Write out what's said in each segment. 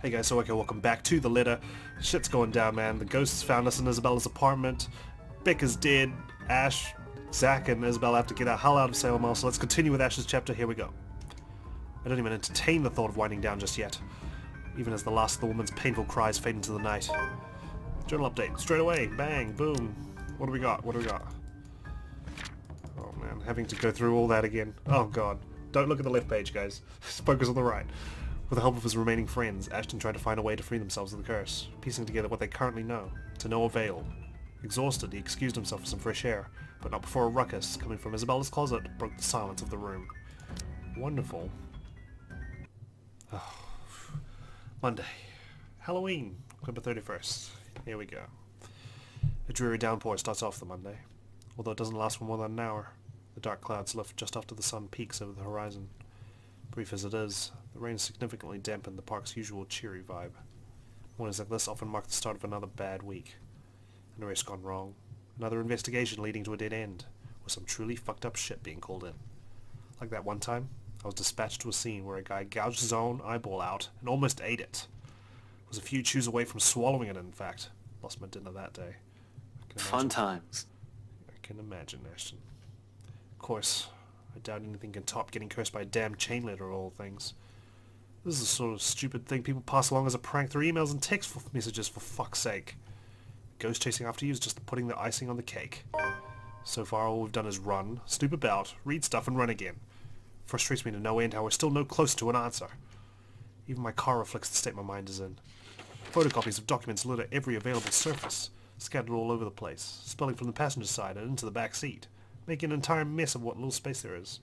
Hey guys, so okay, welcome back to the litter. Shit's going down, man. The ghosts found us in Isabella's apartment. Becca's dead. Ash, Zach, and Isabella have to get the hell out of Salem Mall, so let's continue with Ash's chapter. Here we go. I don't even entertain the thought of winding down just yet, even as the last of the woman's painful cries fade into the night. Journal update. Straight away. Bang. Boom. What do we got? What do we got? Oh man, having to go through all that again. Oh god. Don't look at the left page, guys. Focus on the right. With the help of his remaining friends, Ashton tried to find a way to free themselves of the curse, piecing together what they currently know, to no avail. Exhausted, he excused himself for some fresh air, but not before a ruckus, coming from Isabella's closet, broke the silence of the room. Wonderful. Oh. Monday. Halloween, October 31st. Here we go. A dreary downpour starts off the Monday, although it doesn't last for more than an hour. The dark clouds lift just after the sun peaks over the horizon. Brief as it is, the rain significantly dampened the park's usual cheery vibe. Mornings like this often mark the start of another bad week. An arrest gone wrong, another investigation leading to a dead end, or some truly fucked up shit being called in. Like that one time, I was dispatched to a scene where a guy gouged his own eyeball out and almost ate it. Was a few chews away from swallowing it, in fact. Lost my dinner that day. Fun times. I can imagine, Ashton. Of course, I doubt anything can top getting cursed by a damn chain letter of all things. This is the sort of stupid thing people pass along as a prank through emails and text messages, for fuck's sake. Ghost chasing after you is just putting the icing on the cake. So far all we've done is run, snoop about, read stuff and run again. Frustrates me to no end how we're still no closer to an answer. Even my car reflects the state my mind is in. Photocopies of documents litter every available surface, scattered all over the place, spilling from the passenger side and into the back seat, making an entire mess of what little space there is.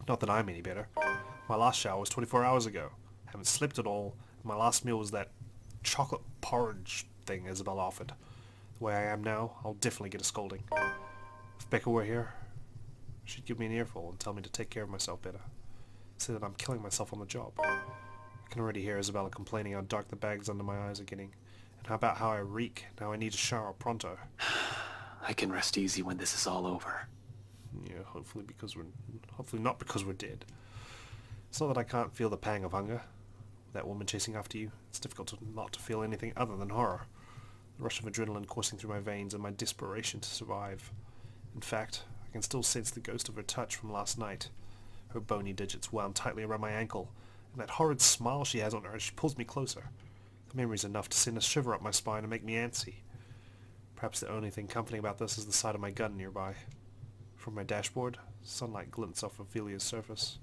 Not that I'm any better. My last shower was 24 hours ago. Haven't slept at all, and my last meal was that chocolate porridge thing Isabel offered. The way I am now, I'll definitely get a scolding. If Becca were here, she'd give me an earful and tell me to take care of myself better. Say that I'm killing myself on the job. I can already hear Isabella complaining how dark the bags under my eyes are getting, and how about how I reek, and how I need a shower pronto. I can rest easy when this is all over. Yeah, hopefully not because we're dead. It's not that I can't feel the pang of hunger. That woman chasing after you, it's difficult not to feel anything other than horror. The rush of adrenaline coursing through my veins and my desperation to survive. In fact, I can still sense the ghost of her touch from last night. Her bony digits wound tightly around my ankle, and that horrid smile she has on her as she pulls me closer. The memory's enough to send a shiver up my spine and make me antsy. Perhaps the only thing comforting about this is the sight of my gun nearby. From my dashboard, sunlight glints off Ophelia's surface.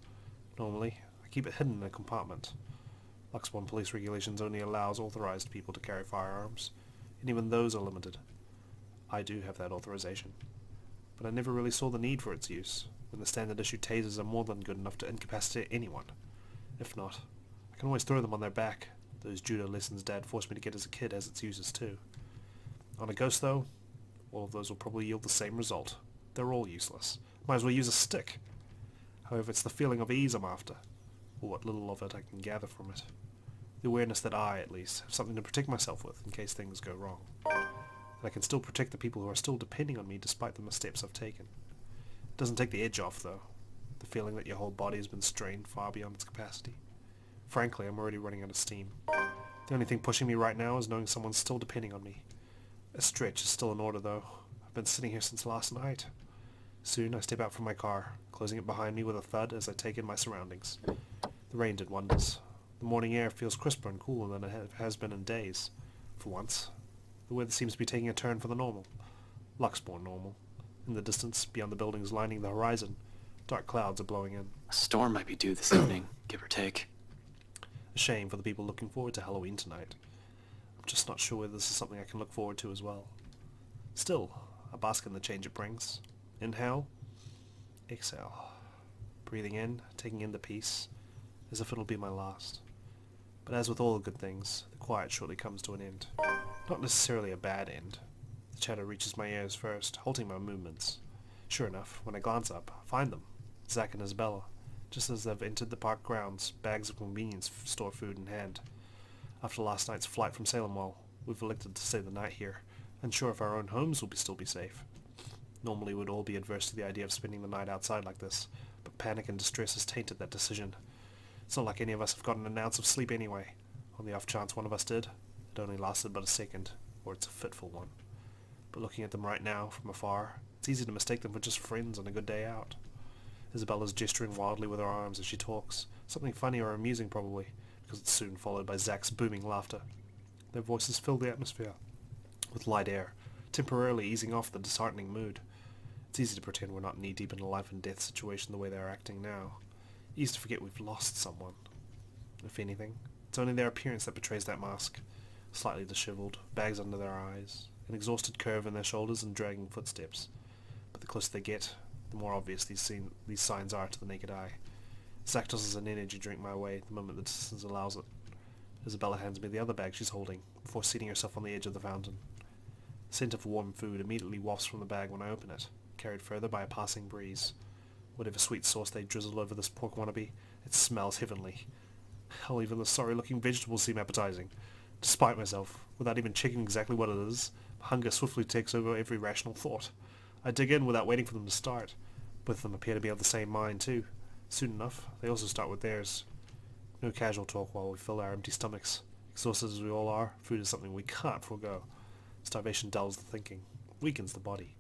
Normally, I keep it hidden in a compartment. Luxborn police regulations only allows authorized people to carry firearms, and even those are limited. I do have that authorization, but I never really saw the need for its use, when the standard issue tasers are more than good enough to incapacitate anyone. If not, I can always throw them on their back. Those judo lessons Dad forced me to get as a kid has its uses too. On a ghost though, all of those will probably yield the same result. They're all useless. Might as well use a stick. However, it's the feeling of ease I'm after, or what little of it I can gather from it. The awareness that I, at least, have something to protect myself with in case things go wrong. And I can still protect the people who are still depending on me despite the missteps I've taken. It doesn't take the edge off, though. The feeling that your whole body has been strained far beyond its capacity. Frankly, I'm already running out of steam. The only thing pushing me right now is knowing someone's still depending on me. A stretch is still in order, though. I've been sitting here since last night. Soon I step out from my car, closing it behind me with a thud as I take in my surroundings. The rain did wonders. The morning air feels crisper and cooler than it has been in days. For once, the weather seems to be taking a turn for the normal. Luxborn normal. In the distance, beyond the buildings lining the horizon, dark clouds are blowing in. A storm might be due this evening, give or take. A shame for the people looking forward to Halloween tonight. I'm just not sure whether this is something I can look forward to as well. Still, I bask in the change it brings. Inhale, exhale. Breathing in, taking in the peace, as if it'll be my last. But as with all good things, the quiet shortly comes to an end. Not necessarily a bad end. The chatter reaches my ears first, halting my movements. Sure enough, when I glance up, I find them, Zach and Isabella, just as they've entered the park grounds, bags of convenience store food in hand. After last night's flight from Salem Mall, we've elected to stay the night here, unsure if our own homes will still be safe. Normally we'd all be adverse to the idea of spending the night outside like this, but panic and distress has tainted that decision. It's not like any of us have gotten an ounce of sleep anyway. On the off chance one of us did, it only lasted but a second, or it's a fitful one. But looking at them right now, from afar, it's easy to mistake them for just friends on a good day out. Isabella's gesturing wildly with her arms as she talks, something funny or amusing probably, because it's soon followed by Zach's booming laughter. Their voices fill the atmosphere with light air, temporarily easing off the disheartening mood. It's easy to pretend we're not knee-deep in a life-and-death situation the way they're acting now. Easy to forget we've lost someone. If anything, it's only their appearance that betrays that mask. Slightly disheveled, bags under their eyes, an exhausted curve in their shoulders and dragging footsteps. But the closer they get, the more obvious these signs are to the naked eye. Zach tosses an energy drink my way the moment the distance allows it. Isabella hands me the other bag she's holding, before seating herself on the edge of the fountain. The scent of warm food immediately wafts from the bag when I open it, carried further by a passing breeze. Whatever sweet sauce they drizzle over this pork wannabe, it smells heavenly. Hell, even the sorry-looking vegetables seem appetizing. Despite myself, without even checking exactly what it is, hunger swiftly takes over every rational thought. I dig in without waiting for them to start. Both of them appear to be of the same mind too. Soon enough, they also start with theirs. No casual talk while we fill our empty stomachs. Exhausted as we all are, food is something we can't forego. Starvation dulls the thinking, weakens the body.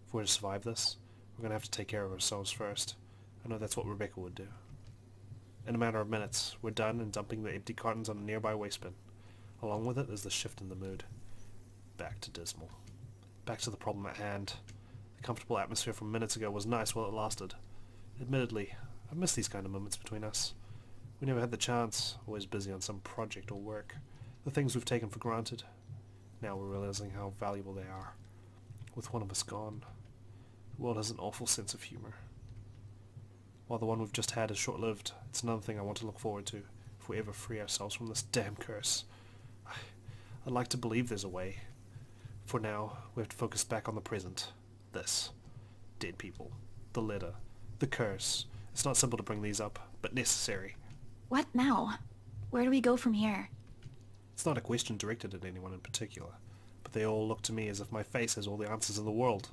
If we're to survive this, we're going to have to take care of ourselves first. I know that's what Rebecca would do. In a matter of minutes, we're done and dumping the empty cartons on a nearby waste bin. Along with it is the shift in the mood. Back to dismal. Back to the problem at hand. The comfortable atmosphere from minutes ago was nice while it lasted. Admittedly, I miss these kind of moments between us. We never had the chance, always busy on some project or work. The things we've taken for granted. Now we're realizing how valuable they are. With one of us gone, the world has an awful sense of humor. While the one we've just had is short-lived, it's another thing I want to look forward to, if we ever free ourselves from this damn curse. I'd like to believe there's a way. For now, we have to focus back on the present. This. Dead people. The letter. The curse. It's not simple to bring these up, but necessary. What now? Where do we go from here? It's not a question directed at anyone in particular, but they all look to me as if my face has all the answers in the world.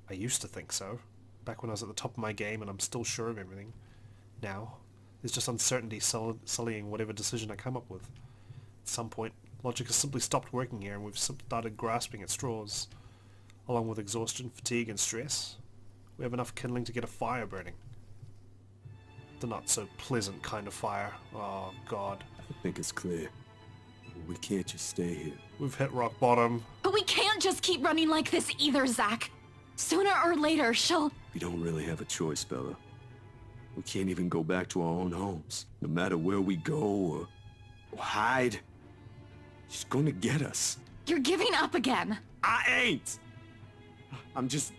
I used to think so, back when I was at the top of my game and I'm still sure of everything. Now, there's just uncertainty sullying whatever decision I come up with. At some point, logic has simply stopped working here and we've started grasping at straws. Along with exhaustion, fatigue and stress, we have enough kindling to get a fire burning. The not so pleasant kind of fire. Oh God. I think it's clear. We can't just stay here. We've hit rock bottom. But we can't just keep running like this either, Zach. Sooner or later, she'll... We don't really have a choice, Bella. We can't even go back to our own homes. No matter where we go or hide, she's gonna get us. You're giving up again. I ain't! I'm just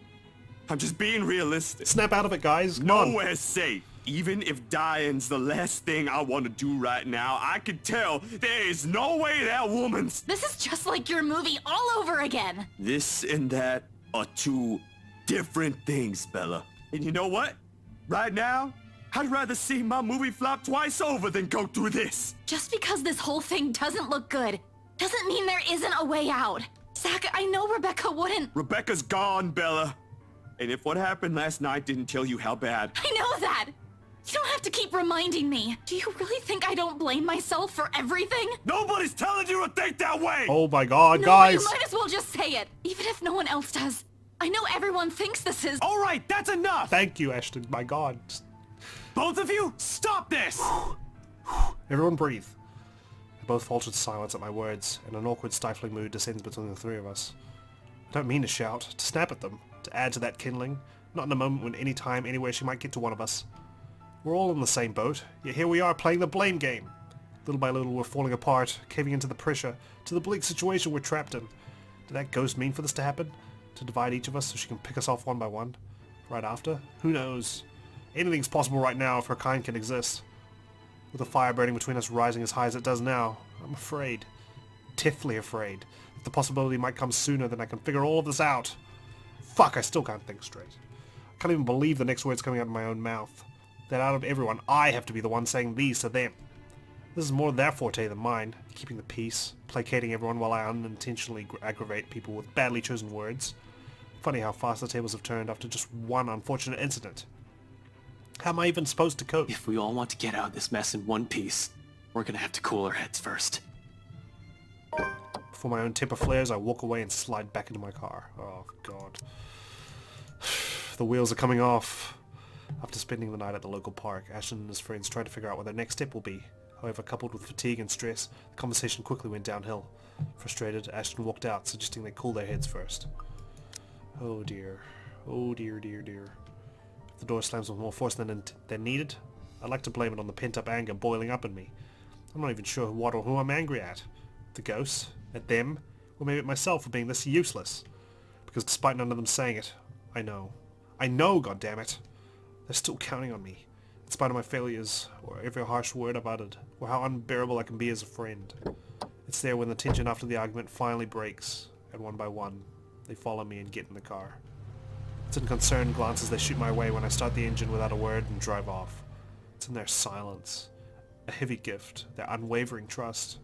being realistic. Snap out of it, guys. Come on. Nowhere's safe. Even if dying's the last thing I want to do right now, I can tell there is no way that woman's... This is just like your movie all over again. This and that are two different things, Bella. And you know what? Right now, I'd rather see my movie flop twice over than go through this. Just because this whole thing doesn't look good, doesn't mean there isn't a way out. Zach, I know Rebecca wouldn't... Rebecca's gone, Bella. And if what happened last night didn't tell you how bad... I know that! You don't have to keep reminding me. Do you really think I don't blame myself for everything? Nobody's telling you to think that way! Oh my God, No, guys. you might as well just say it, even if no one else does. I know everyone thinks this is... All right, that's enough! Thank you, Ashton. My God. Both of you, stop this! Everyone breathe. They both faltered silence at my words, and an awkward, stifling mood descends between the three of us. I don't mean to shout, to snap at them, to add to that kindling. Not in a moment when any time, anywhere she might get to one of us. We're all in the same boat, yet here we are playing the blame game. Little by little we're falling apart, caving into the pressure, to the bleak situation we're trapped in. Did that ghost mean for this to happen? To divide each of us so she can pick us off one by one? Right after? Who knows? Anything's possible right now if her kind can exist. With the fire burning between us rising as high as it does now, I'm afraid. Deathly afraid. That the possibility might come sooner than I can figure all of this out. Fuck, I still can't think straight. I can't even believe the next words coming out of my own mouth. That out of everyone, I have to be the one saying these to them. This is more their forte than mine, keeping the peace, placating everyone while I unintentionally aggravate people with badly chosen words. Funny how fast the tables have turned after just one unfortunate incident. How am I even supposed to cope? If we all want to get out of this mess in one piece, We're gonna have to cool our heads first. Before my own temper flares, I walk away and slide back into my car. Oh, God. The wheels are coming off. After spending the night at the local park, Ashton and his friends tried to figure out what their next step will be. However, coupled with fatigue and stress, the conversation quickly went downhill. Frustrated, Ashton walked out, suggesting they cool their heads first. Oh dear. Oh dear, dear, dear. If the door slams with more force than needed, I'd like to blame it on the pent-up anger boiling up in me. I'm not even sure what or who I'm angry at. The ghosts? At them? Or maybe at myself for being this useless? Because despite none of them saying it, I know, goddammit, they're still counting on me, in spite of my failures, or every harsh word I've uttered, or how unbearable I can be as a friend. It's there when the tension after the argument finally breaks, and one by one, they follow me and get in the car. It's in concerned glances they shoot my way when I start the engine without a word and drive off. It's in their silence, a heavy gift, their unwavering trust.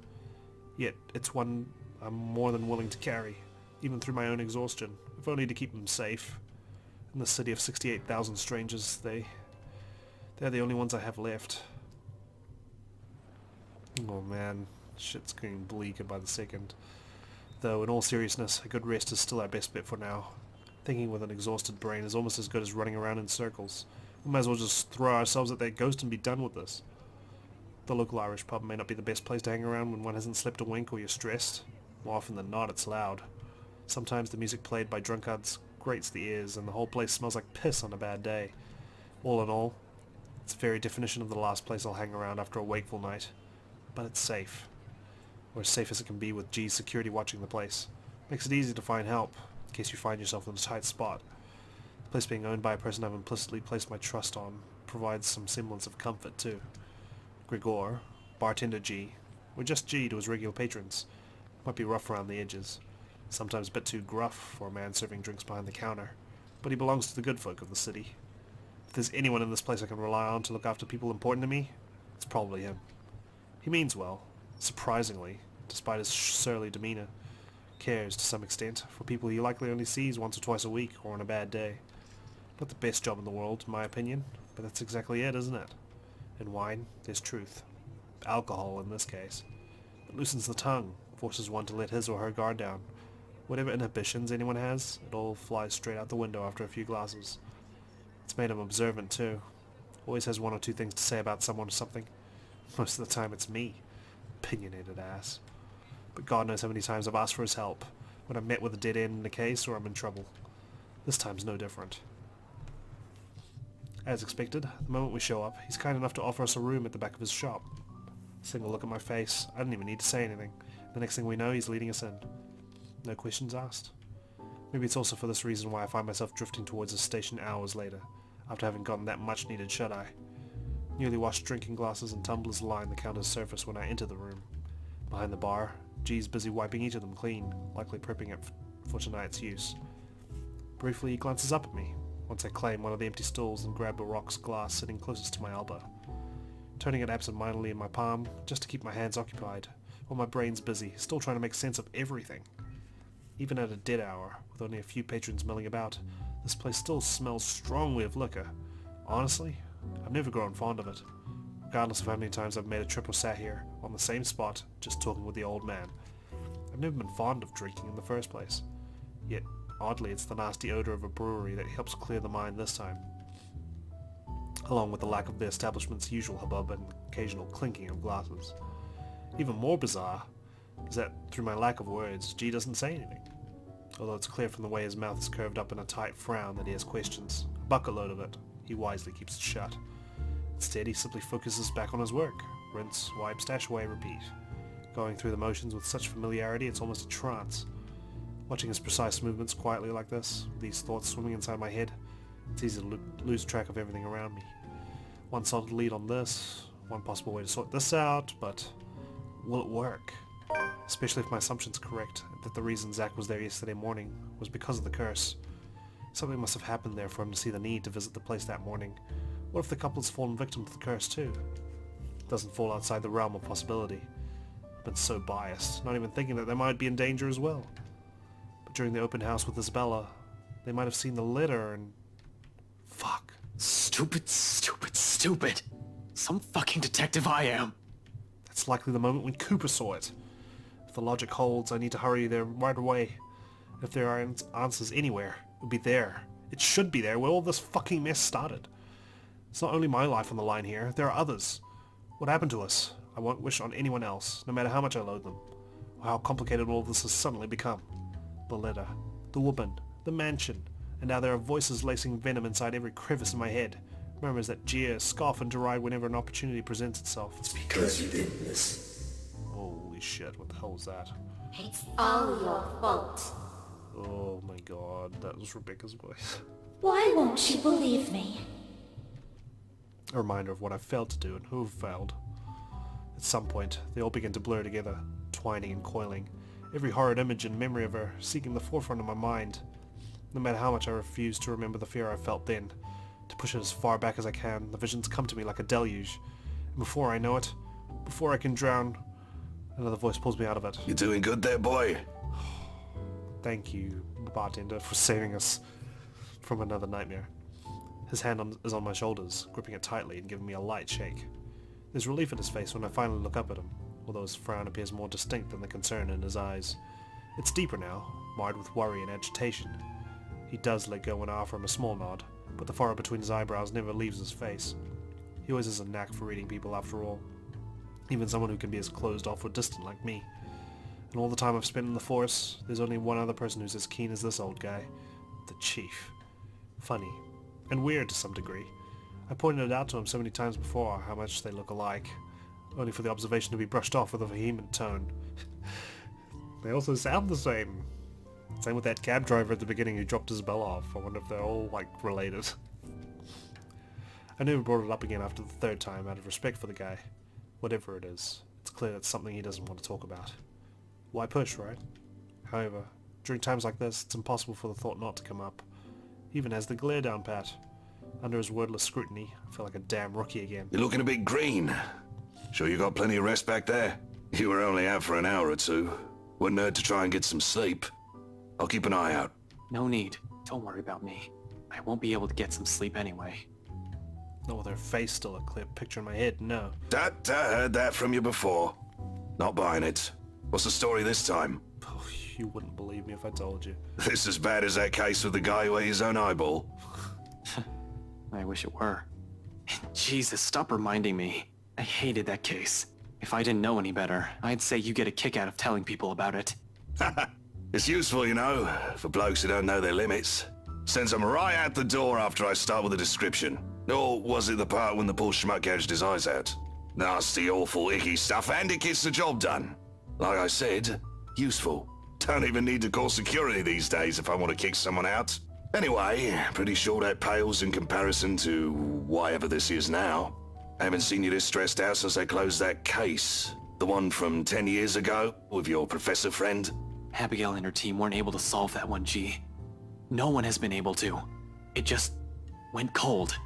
Yet it's one I'm more than willing to carry, even through my own exhaustion, if only to keep them safe. In the city of 68,000 strangers, they're the only ones I have left. Oh man, shit's getting bleaker by the second. Though, in all seriousness, a good rest is still our best bet for now. Thinking with an exhausted brain is almost as good as running around in circles. We might as well just throw ourselves at that ghost and be done with this. The local Irish pub may not be the best place to hang around when one hasn't slept a wink or you're stressed. More often than not, it's loud. Sometimes the music played by drunkards grates the ears and the whole place smells like piss on a bad day. All in all, it's the very definition of the last place I'll hang around after a wakeful night. But it's safe. Or as safe as it can be with G's security watching the place. Makes it easy to find help, in case you find yourself in a tight spot. The place being owned by a person I've implicitly placed my trust on provides some semblance of comfort too. Gregor, bartender G, or just G to his regular patrons, might be rough around the edges. Sometimes a bit too gruff for a man serving drinks behind the counter, but he belongs to the good folk of the city. If there's anyone in this place I can rely on to look after people important to me, it's probably him. He means well, surprisingly, despite his surly demeanor. Cares, to some extent, for people he likely only sees once or twice a week or on a bad day. Not the best job in the world, in my opinion, but that's exactly it, isn't it? In wine, there's truth. Alcohol, in this case. It loosens the tongue, forces one to let his or her guard down. Whatever inhibitions anyone has, it all flies straight out the window after a few glasses. It's made him observant, too. Always has one or two things to say about someone or something. Most of the time it's me. Opinionated ass. But God knows how many times I've asked for his help, when I'm met with a dead end in a case or I'm in trouble. This time's no different. As expected, the moment we show up, he's kind enough to offer us a room at the back of his shop. Single look at my face, I didn't even need to say anything. The next thing we know, he's leading us in. No questions asked. Maybe it's also for this reason why I find myself drifting towards the station hours later, after having gotten that much needed shut-eye. Newly washed drinking glasses and tumblers line the counter's surface when I enter the room. Behind the bar, G's busy wiping each of them clean, likely prepping it for tonight's use. Briefly, he glances up at me, once I claim one of the empty stools and grab a rocks glass sitting closest to my elbow. Turning it absent-mindedly in my palm, just to keep my hands occupied, while my brain's busy, still trying to make sense of everything. Even at a dead hour, with only a few patrons milling about, this place still smells strongly of liquor. Honestly, I've never grown fond of it. Regardless of how many times I've made a trip or sat here, on the same spot, just talking with the old man. I've never been fond of drinking in the first place. Yet, oddly, it's the nasty odor of a brewery that helps clear the mind this time. Along with the lack of the establishment's usual hubbub and occasional clinking of glasses. Even more bizarre is that, through my lack of words, G doesn't say anything. Although it's clear from the way his mouth is curved up in a tight frown that he has questions. A bucket-load of it. He wisely keeps it shut. Instead, he simply focuses back on his work. Rinse, wipe, stash away, repeat. Going through the motions with such familiarity, it's almost a trance. Watching his precise movements quietly like this, with these thoughts swimming inside my head, it's easy to lose track of everything around me. One solid lead on this, one possible way to sort this out, but will it work? Especially if my assumption's correct, that the reason Zach was there yesterday morning was because of the curse. Something must have happened there for him to see the need to visit the place that morning. What if the couple has fallen victim to the curse too? It doesn't fall outside the realm of possibility. I've been so biased, not even thinking that they might be in danger as well. But during the open house with Isabella, they might have seen the litter and... Fuck. Stupid, stupid, stupid. Some fucking detective I am. That It's likely the moment when Cooper saw it. If the logic holds, I need to hurry there right away. If there are answers anywhere, it would be there. It should be there, where all this fucking mess started. It's not only my life on the line here, there are others. What happened to us? I won't wish on anyone else, no matter how much I loathe them, or how complicated all this has suddenly become. The letter, the woman, the mansion, and now there are voices lacing venom inside every crevice in my head. Murmurs that jeer, scoff, and deride whenever an opportunity presents itself. It's because you did this. Holy shit, what the hell was that? It's all your fault. Oh my god, that was Rebecca's voice. Why won't she believe me? A reminder of what I failed to do and who failed. At some point, they all begin to blur together, twining and coiling. Every horrid image and memory of her seeking the forefront of my mind. No matter how much I refuse to remember the fear I felt then, to push it as far back as I can, the visions come to me like a deluge. And before I know it, before I can drown, another voice pulls me out of it. You doing good there, boy? Thank you, bartender, for saving us from another nightmare. His hand is on my shoulders, gripping it tightly and giving me a light shake. There's relief in his face when I finally look up at him, although his frown appears more distinct than the concern in his eyes. It's deeper now, marred with worry and agitation. He does let go when I offer him a small nod, but the furrow between his eyebrows never leaves his face. He always has a knack for reading people after all. Even someone who can be as closed off or distant like me. And all the time I've spent in the force, there's only one other person who's as keen as this old guy. The Chief. Funny. And weird to some degree. I pointed it out to him so many times before, how much they look alike, only for the observation to be brushed off with a vehement tone. They also sound the same. Same with that cab driver at the beginning who dropped his bell off. I wonder if they're all, like, related. I never brought it up again after the third time, out of respect for the guy. Whatever it is, it's clear it's something he doesn't want to talk about. Why push, right? However, during times like this, it's impossible for the thought not to come up. Even as the glare down pat. Under his wordless scrutiny, I feel like a damn rookie again. You're looking a bit green. Sure you got plenty of rest back there? You were only out for an hour or two. Wouldn't hurt to try and get some sleep. I'll keep an eye out. No need. Don't worry about me. I won't be able to get some sleep anyway. Not with her face still a clear picture in my head, no. I heard that from you before. Not buying it. What's the story this time? Oh, you wouldn't believe me if I told you. This as bad as that case with the guy who ate his own eyeball? I wish it were. Jesus, stop reminding me. I hated that case. If I didn't know any better, I'd say you get a kick out of telling people about it. It's useful, you know, for blokes who don't know their limits. Sends them right out the door after I start with a description. Or was it the part when the poor schmuck gouged his eyes out? Nasty, awful, icky stuff, and it gets the job done. Like I said, useful. Don't even need to call security these days if I want to kick someone out. Anyway, pretty sure that pales in comparison to whatever this is now. I haven't seen you this stressed out since I closed that case. The one from 10 years ago, with your professor friend. Abigail and her team weren't able to solve that one, G. No one has been able to. It just went cold.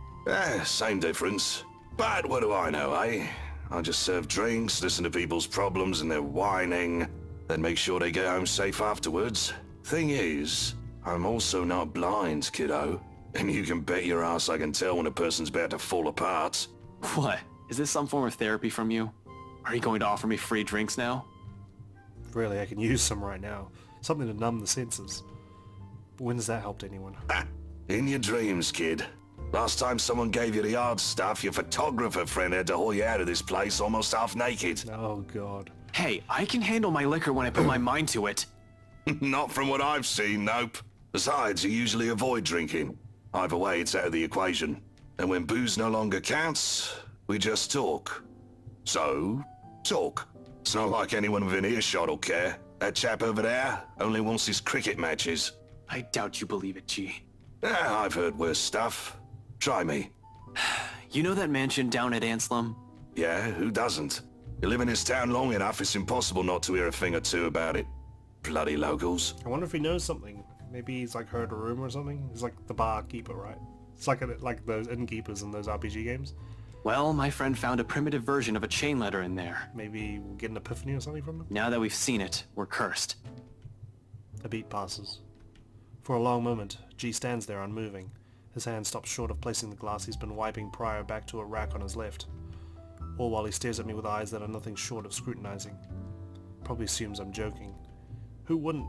Same difference. But what do I know, eh? I just serve drinks, listen to people's problems and their whining, then make sure they get home safe afterwards. Thing is, I'm also not blind, kiddo. And you can bet your ass I can tell when a person's about to fall apart. What? Is this some form of therapy from you? Are you going to offer me free drinks now? Really, I can use some right now. Something to numb the senses. But when has that helped anyone? Ha! In your dreams, kid. Last time someone gave you the hard stuff, your photographer friend had to haul you out of this place almost half naked. Oh, God. Hey, I can handle my liquor when I put my mind to it. Not from what I've seen, nope. Besides, you usually avoid drinking. Either way, it's out of the equation. And when booze no longer counts, we just talk. So, talk. It's not like anyone within earshot will care. That chap over there only wants his cricket matches. I doubt you believe it, G. I've heard worse stuff. Try me. You know that mansion down at Anslem? Yeah, who doesn't? You live in this town long enough, it's impossible not to hear a thing or two about it. Bloody locals. I wonder if he knows something. Maybe he's like heard a rumor or something. He's like the barkeeper, right? It's like those innkeepers in those RPG games. Well, my friend found a primitive version of a chain letter in there. Maybe we'll get an epiphany or something from him? Now that we've seen it, we're cursed. A beat passes. For a long moment, G stands there unmoving. His hand stops short of placing the glass he's been wiping prior back to a rack on his left. all while he stares at me with eyes that are nothing short of scrutinizing. Probably assumes I'm joking. Who wouldn't?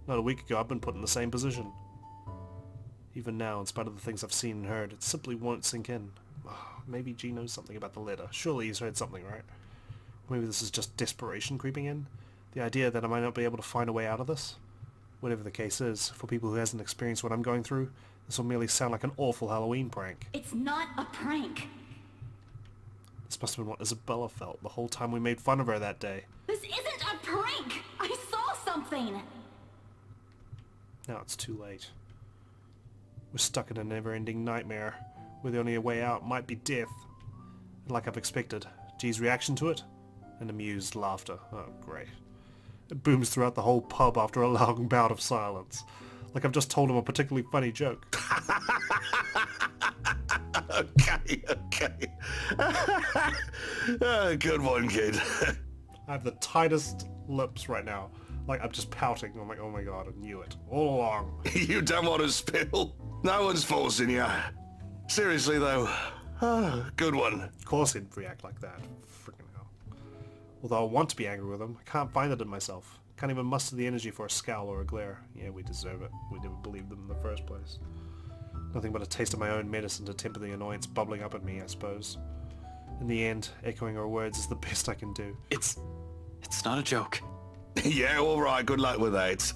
Not a week ago I've been put in the same position. Even now, in spite of the things I've seen and heard, it simply won't sink in. Maybe G knows something about the letter. Surely he's heard something, right? Maybe this is just desperation creeping in? The idea that I might not be able to find a way out of this? Whatever the case is, for people who hasn't experienced what I'm going through, this will merely sound like an awful Halloween prank. It's not a prank. This must have been what Isabella felt the whole time we made fun of her that day. This isn't a prank! I saw something! Now it's too late. We're stuck in a never-ending nightmare, where the only way out might be death. And like I've expected, G's reaction to it? An amused laughter. Oh, great. It booms throughout the whole pub after a long bout of silence. Like I've just told him a particularly funny joke. Okay. Good one, kid. I have the tightest lips right now. Like I'm just pouting. I'm like, oh my god, I knew it. All along. You don't want to spill. No one's forcing you. Seriously, though. Good one. Of course he'd react like that. Freaking hell. Although I want to be angry with him, I can't find it in myself. Can't even muster the energy for a scowl or a glare. Yeah, we deserve it. We never believed them in the first place. Nothing but a taste of my own medicine to temper the annoyance bubbling up in me, I suppose. In the end, echoing her words is the best I can do. It's not a joke. Yeah, all right. Good luck with that.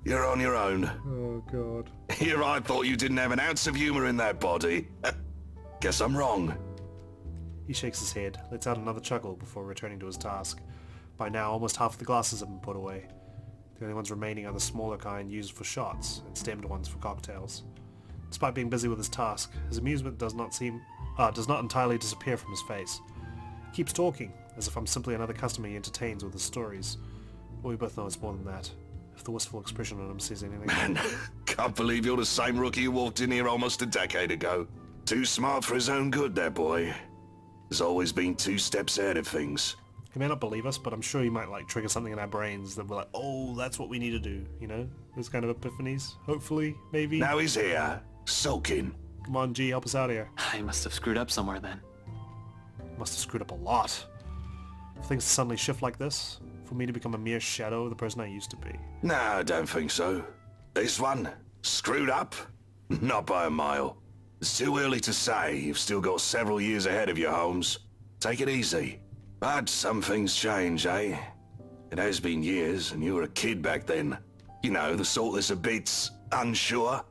You're on your own. Oh god. Here I thought you didn't have an ounce of humor in that body. Guess I'm wrong. He shakes his head, lets out another chuckle before returning to his task. By now, almost half of the glasses have been put away. The only ones remaining are the smaller kind used for shots, and stemmed ones for cocktails. Despite being busy with his task, his amusement does not entirely disappear from his face. He keeps talking, as if I'm simply another customer he entertains with his stories. But we both know it's more than that, if the wistful expression on him says anything. Man, can't believe you're the same rookie who walked in here almost a decade ago. Too smart for his own good, that boy. He's always been 2 steps ahead of things. He may not believe us, but I'm sure he might like trigger something in our brains that we're like, oh, that's what we need to do, you know? Those kind of epiphanies, hopefully, maybe. Now he's here, sulking. Come on, G, help us out here. I must have screwed up somewhere then. Must have screwed up a lot. For things to suddenly shift like this, for me to become a mere shadow of the person I used to be. No, I don't think so. This one, screwed up? Not by a mile. It's too early to say. You've still got several years ahead of you, Holmes. Take it easy. But some things change, eh? It has been years, and you were a kid back then. You know, the sort that's a bit unsure,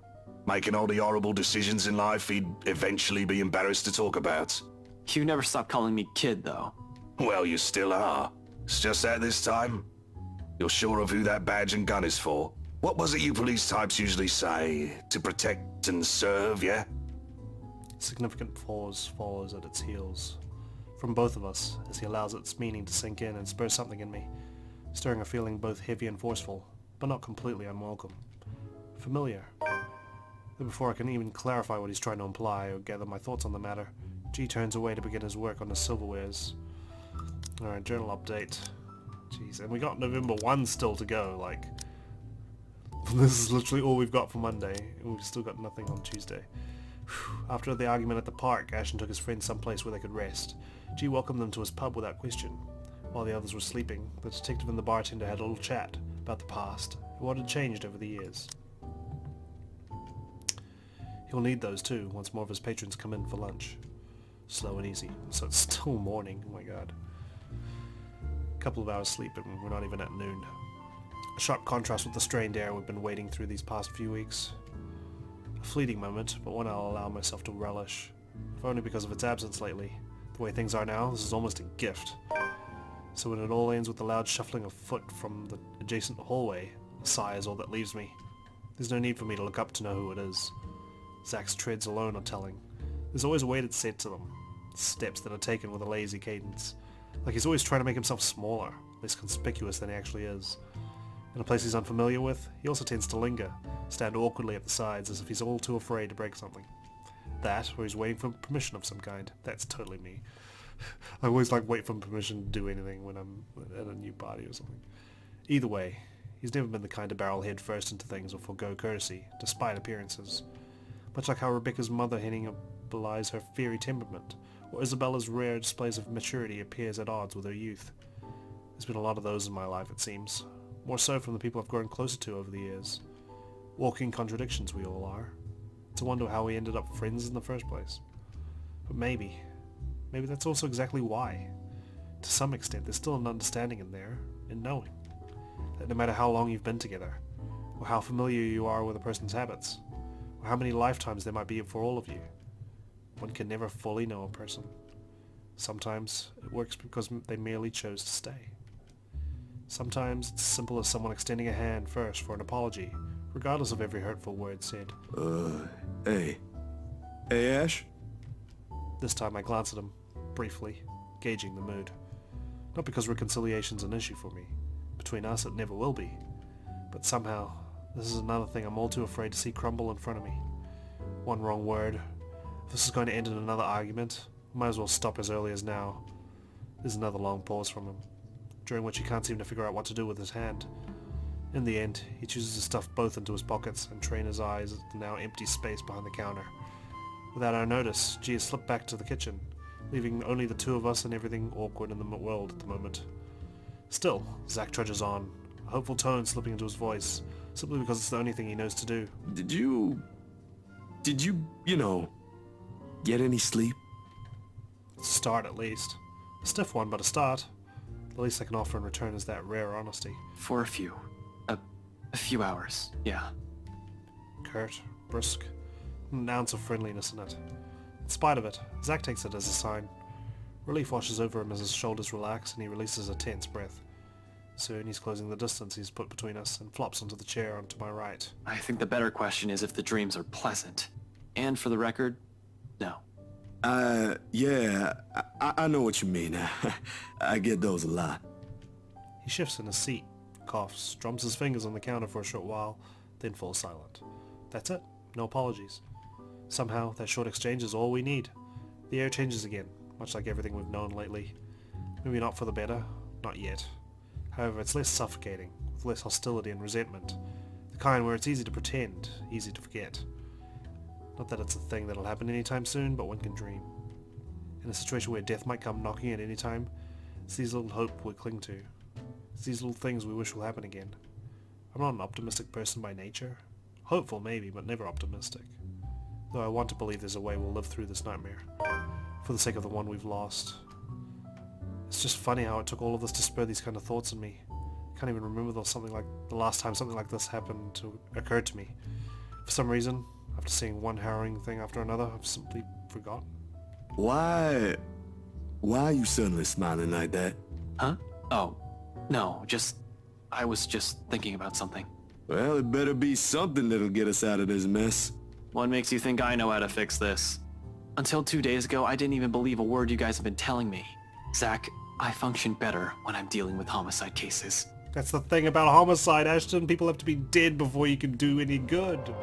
making all the horrible decisions in life he'd eventually be embarrassed to talk about. You never stop calling me kid, though. Well, you still are. It's just that this time, you're sure of who that badge and gun is for. What was it you police types usually say? To protect and serve, yeah? Significant pause follows at its heels. From both of us, as he allows its meaning to sink in and spur something in me, stirring a feeling both heavy and forceful, but not completely unwelcome. Familiar. Then before I can even clarify what he's trying to imply or gather my thoughts on the matter, G turns away to begin his work on his silverwares. Alright, journal update. Jeez, and we got November 1 still to go, like... This is literally all we've got for Monday, and we've still got nothing on Tuesday. After the argument at the park, Ashton took his friends someplace where they could rest. G welcomed them to his pub without question. While the others were sleeping, the detective and the bartender had a little chat about the past and what had changed over the years. He'll need those too, once more of his patrons come in for lunch. Slow and easy, so it's still morning, oh my god. A couple of hours sleep and we're not even at noon. A sharp contrast with the strained air we've been wading through these past few weeks. A fleeting moment, but one I'll allow myself to relish, if only because of its absence lately. The way things are now, this is almost a gift. So when it all ends with a loud shuffling of foot from the adjacent hallway, a sigh is all that leaves me. There's no need for me to look up to know who it is. Zach's treads alone are telling. There's always a weighted set to them. Steps that are taken with a lazy cadence. Like he's always trying to make himself smaller, less conspicuous than he actually is. In a place he's unfamiliar with, he also tends to linger, stand awkwardly at the sides as if he's all too afraid to break something. That, or he's waiting for permission of some kind. That's totally me. I always wait for permission to do anything when I'm at a new party or something. Either way, he's never been the kind to barrel head first into things or forgo courtesy, despite appearances. Much like how Rebecca's mother henning belies her fiery temperament, or Isabella's rare displays of maturity appears at odds with her youth. There's been a lot of those in my life, it seems. More so from the people I've grown closer to over the years. Walking contradictions we all are. It's a wonder how we ended up friends in the first place. But maybe that's also exactly why. To some extent, there's still an understanding in there, in knowing, that no matter how long you've been together, or how familiar you are with a person's habits, or how many lifetimes there might be for all of you, one can never fully know a person. Sometimes it works because they merely chose to stay. Sometimes it's as simple as someone extending a hand first for an apology, regardless of every hurtful word said. Hey, Ash? This time I glance at him, briefly, gauging the mood. Not because reconciliation's an issue for me. Between us it never will be. But somehow, this is another thing I'm all too afraid to see crumble in front of me. One wrong word. If this is going to end in another argument, I might as well stop as early as now. There's another long pause from him, during which he can't seem to figure out what to do with his hand. In the end, he chooses to stuff both into his pockets and train his eyes at the now empty space behind the counter. Without our notice, G has slipped back to the kitchen, leaving only the two of us and everything awkward in the world at the moment. Still, Zack trudges on, a hopeful tone slipping into his voice, simply because it's the only thing he knows to do. Did you, get any sleep? Start at least. A stiff one, but a start. The least I can offer in return is that rare honesty. For a few. A few hours, yeah. Curt, brusque, an ounce of friendliness in it. In spite of it, Zack takes it as a sign. Relief washes over him as his shoulders relax and he releases a tense breath. Soon he's closing the distance he's put between us and flops onto the chair onto my right. I think the better question is if the dreams are pleasant. And for the record, no. Yeah, I know what you mean. I get those a lot. He shifts in his seat, coughs, drums his fingers on the counter for a short while, then falls silent. That's it. No apologies. Somehow, that short exchange is all we need. The air changes again, much like everything we've known lately. Maybe not for the better, not yet. However, it's less suffocating, with less hostility and resentment. The kind where it's easy to pretend, easy to forget. Not that it's a thing that'll happen anytime soon, but one can dream. In a situation where death might come knocking at any time, it's these little hope we cling to. It's these little things we wish will happen again. I'm not an optimistic person by nature. Hopeful maybe, but never optimistic. Though I want to believe there's a way we'll live through this nightmare. For the sake of the one we've lost. It's just funny how it took all of this to spur these kind of thoughts in me. I can't even remember the last time something like this occurred to me. For some reason, after seeing one harrowing thing after another, I've simply forgotten. Why are you suddenly smiling like that? Huh? Oh, no, I was just thinking about something. Well, it better be something that'll get us out of this mess. What makes you think I know how to fix this? Until 2 days ago, I didn't even believe a word you guys have been telling me. Zack, I function better when I'm dealing with homicide cases. That's the thing about homicide, Ashton. People have to be dead before you can do any good.